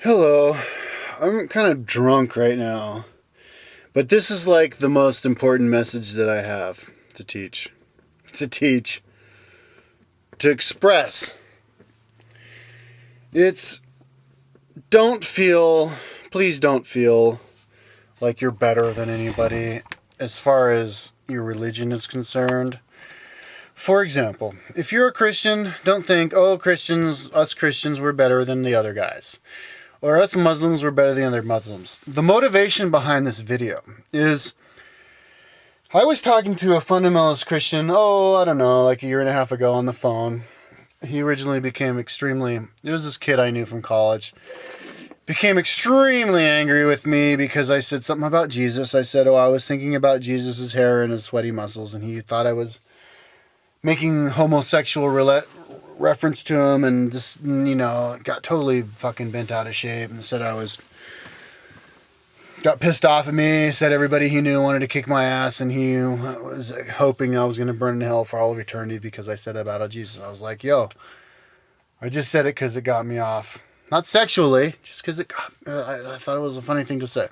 Hello. I'm kind of drunk right now, but this is like the most important message that I have to teach. To express. It's please don't feel like you're better than anybody as far as your religion is concerned. For example, if you're a Christian, don't think, us Christians, we're better than the other guys. Or us Muslims, we're better than other Muslims. The motivation behind this video is, I was talking to a fundamentalist Christian, like a year and a half ago on the phone. He originally it was this kid I knew from college, became extremely angry with me because I said something about Jesus. I said, I was thinking about Jesus' hair and his sweaty muscles, and he thought I was making homosexual reference to him, and just, got totally fucking bent out of shape and said got pissed off at me, said everybody he knew wanted to kick my ass, and he was hoping I was going to burn in hell for all of eternity because I said about Jesus. I was like, I just said it because it got me off. Not sexually, just because I thought it was a funny thing to say.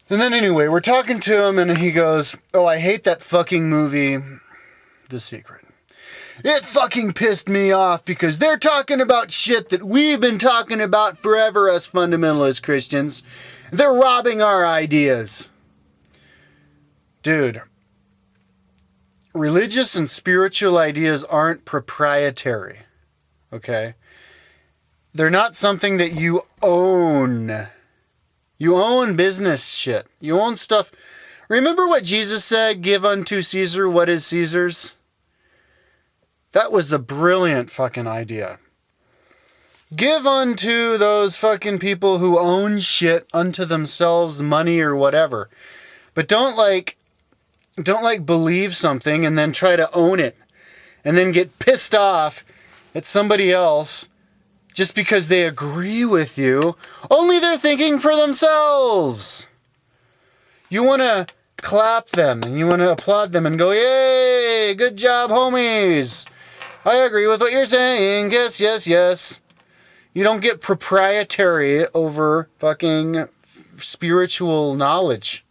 And then anyway, we're talking to him, and he goes, I hate that fucking movie, The Secret. It fucking pissed me off because they're talking about shit that we've been talking about forever, us fundamentalist Christians. They're robbing our ideas. Dude, religious and spiritual ideas aren't proprietary, okay? They're not something that you own. You own business shit. You own stuff. Remember what Jesus said, give unto Caesar what is Caesar's? That was a brilliant fucking idea. Give unto those fucking people who own shit unto themselves money or whatever. But don't believe something and then try to own it. And then get pissed off at somebody else just because they agree with you. Only they're thinking for themselves. You want to clap them and you want to applaud them and go, yay, good job, homies. I agree with what you're saying. Yes, yes, yes. You don't get proprietary over fucking spiritual knowledge.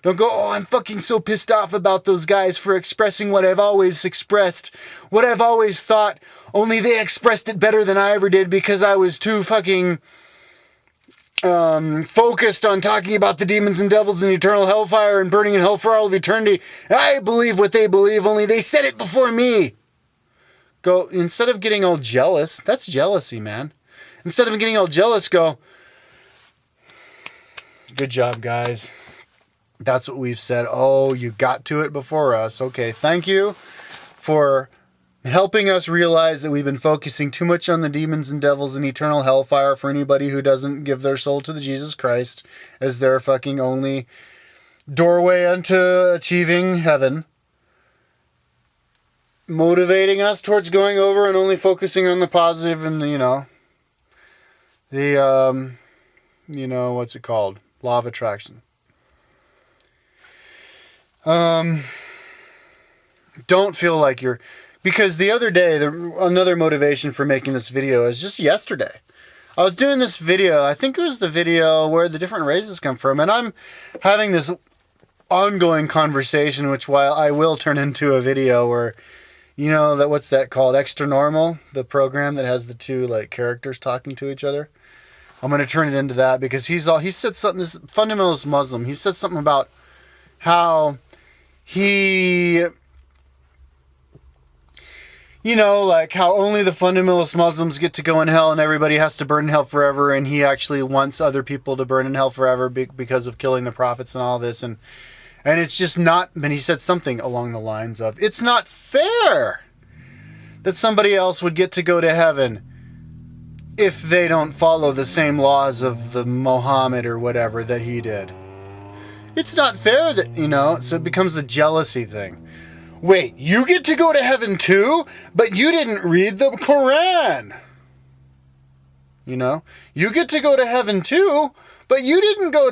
Don't go, I'm fucking so pissed off about those guys for expressing what I've always expressed, what I've always thought, only they expressed it better than I ever did because I was too fucking focused on talking about the demons and devils and eternal hellfire and burning in hell for all of eternity. I believe what they believe, only they said it before me. Go, instead of getting all jealous, that's jealousy, man. Instead of getting all jealous, go, good job, guys. That's what we've said. Oh, you got to it before us. Okay, thank you for helping us realize that we've been focusing too much on the demons and devils and eternal hellfire for anybody who doesn't give their soul to the Jesus Christ as their fucking only doorway unto achieving heaven. Motivating us towards going over and only focusing on the positive and what's it called? Law of attraction. Don't feel like because the other day, another motivation for making this video is just yesterday. I was doing this video, I think it was the video where the different races come from, and I'm having this ongoing conversation, which while I will turn into a video where, what's that called? Extra Normal, the program that has the two characters talking to each other. I'm going to turn it into that because he said something, this fundamentalist Muslim, he said something about how how only the fundamentalist Muslims get to go in hell and everybody has to burn in hell forever, and he actually wants other people to burn in hell forever because of killing the prophets and all this, and it's just not, and he said something along the lines of, it's not fair that somebody else would get to go to heaven if they don't follow the same laws of the Muhammad or whatever that he did. It's not fair that, so it becomes a jealousy thing. Wait, you get to go to heaven too, but you didn't read the Quran. You get to go to heaven too, but you didn't go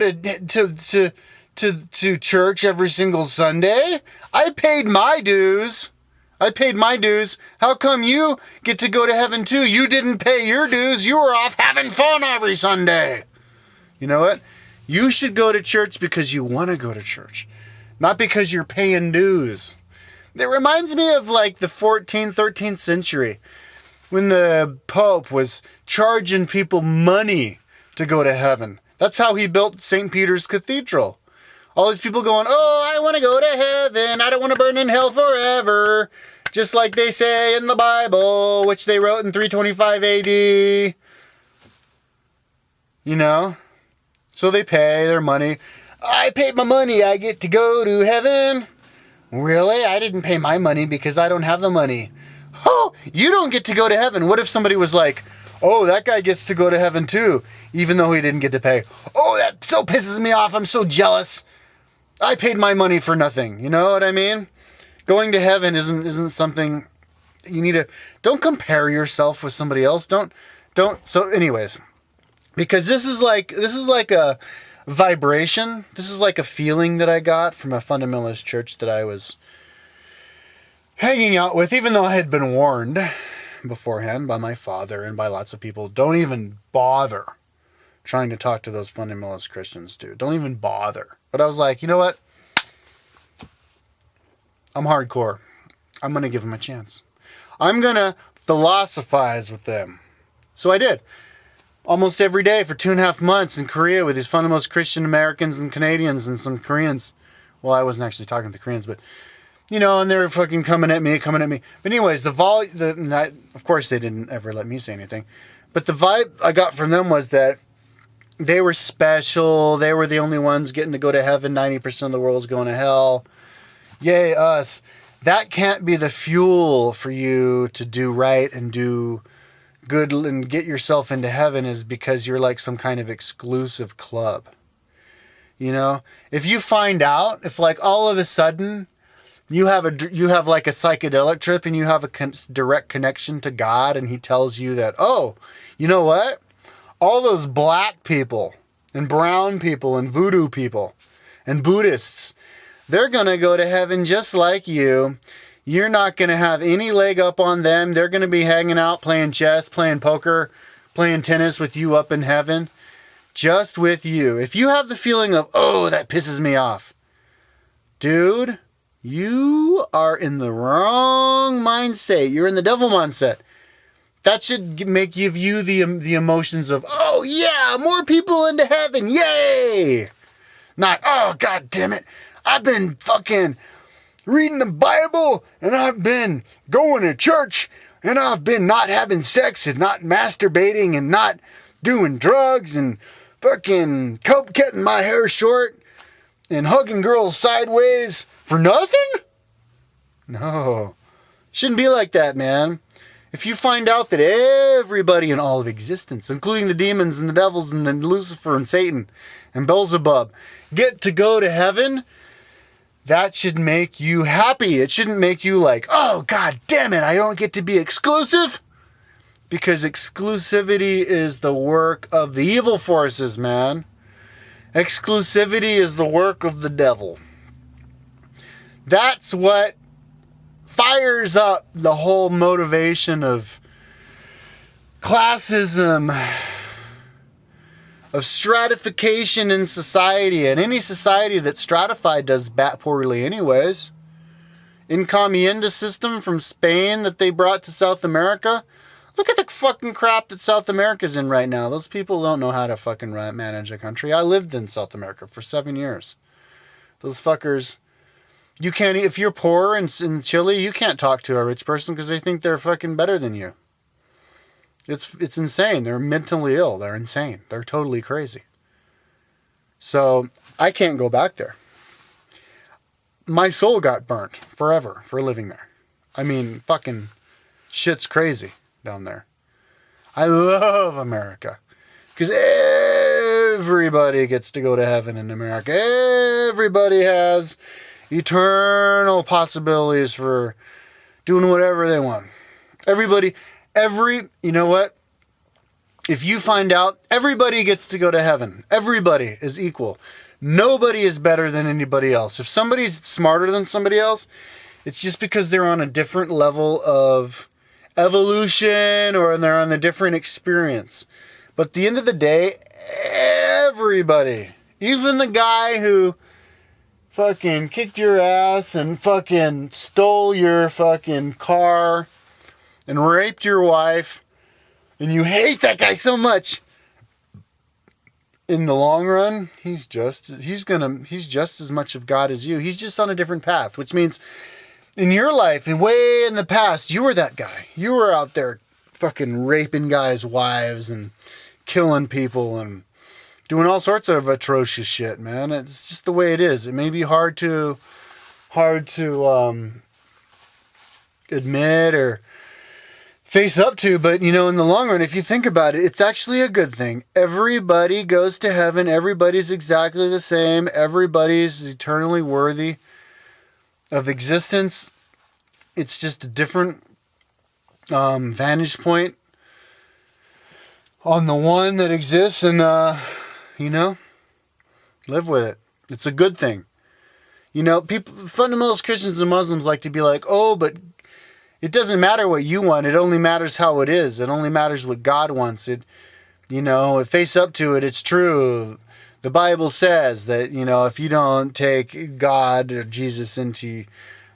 to church every single Sunday. I paid my dues. I paid my dues. How come you get to go to heaven too? You didn't pay your dues. You were off having fun every Sunday. You know what? You should go to church because you want to go to church, not because you're paying dues. It reminds me of like the 14th, 13th century when the Pope was charging people money to go to heaven. That's how he built St. Peter's Cathedral. All these people going, oh, I want to go to heaven. I don't want to burn in hell forever. Just like they say in the Bible, which they wrote in 325 AD. You know? So they pay their money. I paid my money. I get to go to heaven. Really? I didn't pay my money because I don't have the money. Oh, you don't get to go to heaven. What if somebody was like, oh, that guy gets to go to heaven too, even though he didn't get to pay. Oh, that so pisses me off. I'm so jealous. I paid my money for nothing. You know what I mean? Going to heaven isn't something you need to. Don't compare yourself with somebody else. Don't. So, anyways, because this is like a vibration. This is like a feeling that I got from a fundamentalist church that I was hanging out with, even though I had been warned beforehand by my father and by lots of people. Don't even bother trying to talk to those fundamentalist Christians, dude. Don't even bother. But I was like, you know what? I'm hardcore. I'm going to give them a chance. I'm going to philosophize with them. So I did. Almost every day for 2.5 months in Korea with these fundamentalist Christian Americans and Canadians and some Koreans. Well, I wasn't actually talking to the Koreans, but, you know, and they were fucking coming at me. But anyways, of course they didn't ever let me say anything. But the vibe I got from them was that they were special. They were the only ones getting to go to heaven. 90% of the world's going to hell. Yay, us. That can't be the fuel for you to do right and do good and get yourself into heaven, is because you're like some kind of exclusive club. You know? If you find out, if like all of a sudden you have like a psychedelic trip and you have a direct connection to God and he tells you that, oh, you know what? All those black people and brown people and voodoo people and Buddhists, they're going to go to heaven just like you. You're not going to have any leg up on them. They're going to be hanging out, playing chess, playing poker, playing tennis with you up in heaven. Just with you. If you have the feeling of, oh, that pisses me off, dude, you are in the wrong mindset. You're in the devil mindset. That should make you view the emotions of, oh yeah, more people into heaven, yay! Not, oh god damn it, I've been fucking reading the Bible, and I've been going to church, and I've been not having sex, and not masturbating, and not doing drugs, and fucking cutting my hair short, and hugging girls sideways for nothing? No. Shouldn't be like that, man. If you find out that everybody in all of existence, including the demons and the devils and then Lucifer and Satan and Beelzebub, get to go to heaven, that should make you happy. It shouldn't make you like, oh, god damn it, I don't get to be exclusive. Because exclusivity is the work of the evil forces, man. Exclusivity is the work of the devil. That's what fires up the whole motivation of classism, of stratification in society. And any society that's stratified does poorly anyways. Encomienda system from Spain that they brought to South America. Look at the fucking crap that South America's in right now. Those people don't know how to fucking manage a country. I lived in South America for 7 years. Those fuckers... You can't, if you're poor in Chile, you can't talk to a rich person because they think they're fucking better than you. It's insane. They're mentally ill. They're insane. They're totally crazy. So I can't go back there. My soul got burnt forever for living there. I mean, fucking shit's crazy down there. I love America because everybody gets to go to heaven in America. Everybody has eternal possibilities for doing whatever they want. You know what? If you find out, everybody gets to go to heaven. Everybody is equal. Nobody is better than anybody else. If somebody's smarter than somebody else, It's just because they're on a different level of evolution or they're on a different experience. But at the end of the day, everybody, even the guy who fucking kicked your ass and fucking stole your fucking car and raped your wife, and you hate that guy so much, in the long run, he's just as much of God as you. He's just on a different path, which means in your life, way in the past, you were that guy. You were out there fucking raping guys' wives and killing people and doing all sorts of atrocious shit, man. It's just the way it is. It may be hard to admit or face up to, but in the long run, if you think about it, it's actually a good thing. Everybody goes to heaven. Everybody's exactly the same. Everybody's eternally worthy of existence. It's just a different vantage point on the one that exists, and live with it. It's a good thing. People, fundamentalist Christians and Muslims like to be like, oh, but it doesn't matter what you want. It only matters how it is. It only matters what God wants. Face up to it. It's true. The Bible says that, if you don't take God or Jesus into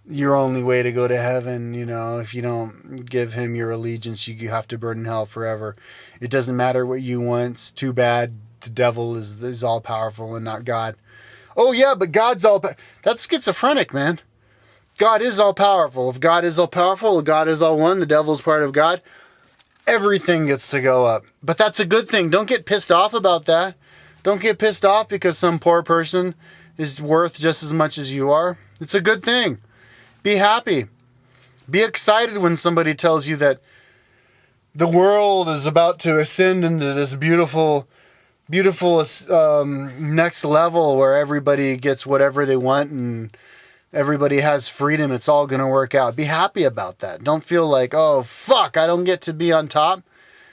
your only way to go to heaven, if you don't give him your allegiance, you have to burn in hell forever. It doesn't matter what you want. It's too bad. The devil is all powerful and not God. Oh yeah, but God's that's schizophrenic, man. God is all powerful. If God is all powerful, God is all one, the devil's part of God, everything gets to go up. But that's a good thing. Don't get pissed off about that. Don't get pissed off because some poor person is worth just as much as you are. It's a good thing. Be happy. Be excited when somebody tells you that the world is about to ascend into this beautiful next level where everybody gets whatever they want and everybody has freedom. It's all going to work out. Be happy about that. Don't feel like, oh, fuck, I don't get to be on top.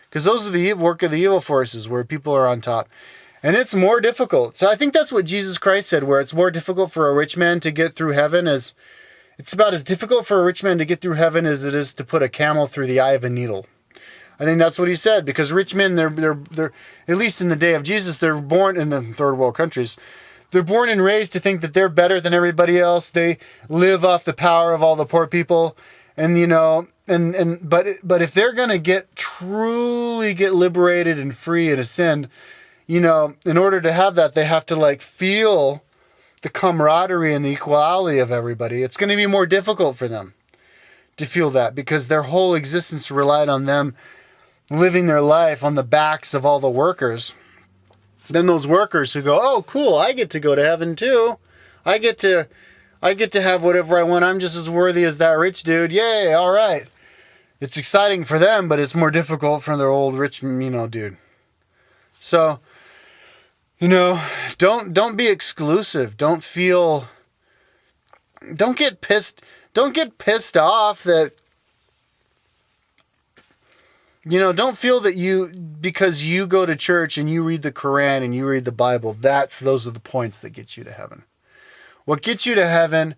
Because those are the work of the evil forces where people are on top. And it's more difficult. So I think that's what Jesus Christ said, where it's more difficult for a rich man to get through heaven. It's about as difficult for a rich man to get through heaven as it is to put a camel through the eye of a needle. I think that's what he said, because rich men, they're at least in the day of Jesus, they're born in the third world countries. They're born and raised to think that they're better than everybody else. They live off the power of all the poor people. And, but if they're going to truly get liberated and free and ascend, in order to have that, they have to feel the camaraderie and the equality of everybody. It's going to be more difficult for them to feel that because their whole existence relied on them living their life on the backs of all the workers. Then those workers who go, oh, cool, I get to go to heaven too. I get to have whatever I want. I'm just as worthy as that rich dude. Yay, all right. It's exciting for them, but it's more difficult for their old rich, dude. So, don't be exclusive. Don't get pissed off that, don't feel that because you go to church and you read the Quran and you read the Bible, those are the points that get you to heaven. What gets you to heaven,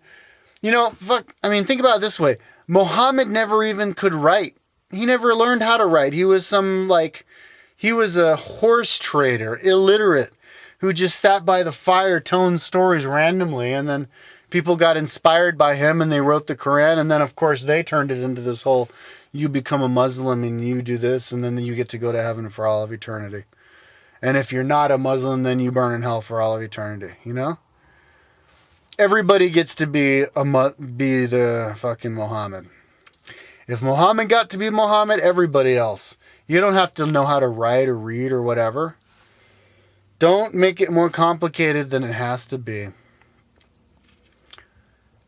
think about it this way. Muhammad never even could write. He never learned how to write. He was a horse trader, illiterate, who just sat by the fire telling stories randomly, and then people got inspired by him and they wrote the Quran, and then of course they turned it into this whole, you become a Muslim and you do this and then you get to go to heaven for all of eternity. And if you're not a Muslim, then you burn in hell for all of eternity, Everybody gets to be the fucking Muhammad. If Muhammad got to be Muhammad, everybody else. You don't have to know how to write or read or whatever. Don't make it more complicated than it has to be.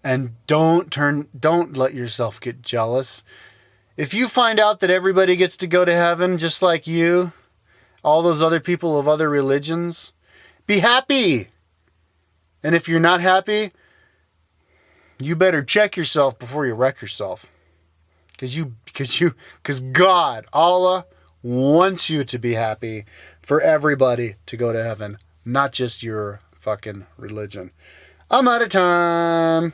And don't let yourself get jealous. If you find out that everybody gets to go to heaven just like you, all those other people of other religions, be happy. And if you're not happy, you better check yourself before you wreck yourself. Because God, Allah, wants you to be happy for everybody to go to heaven, not just your fucking religion. I'm out of time.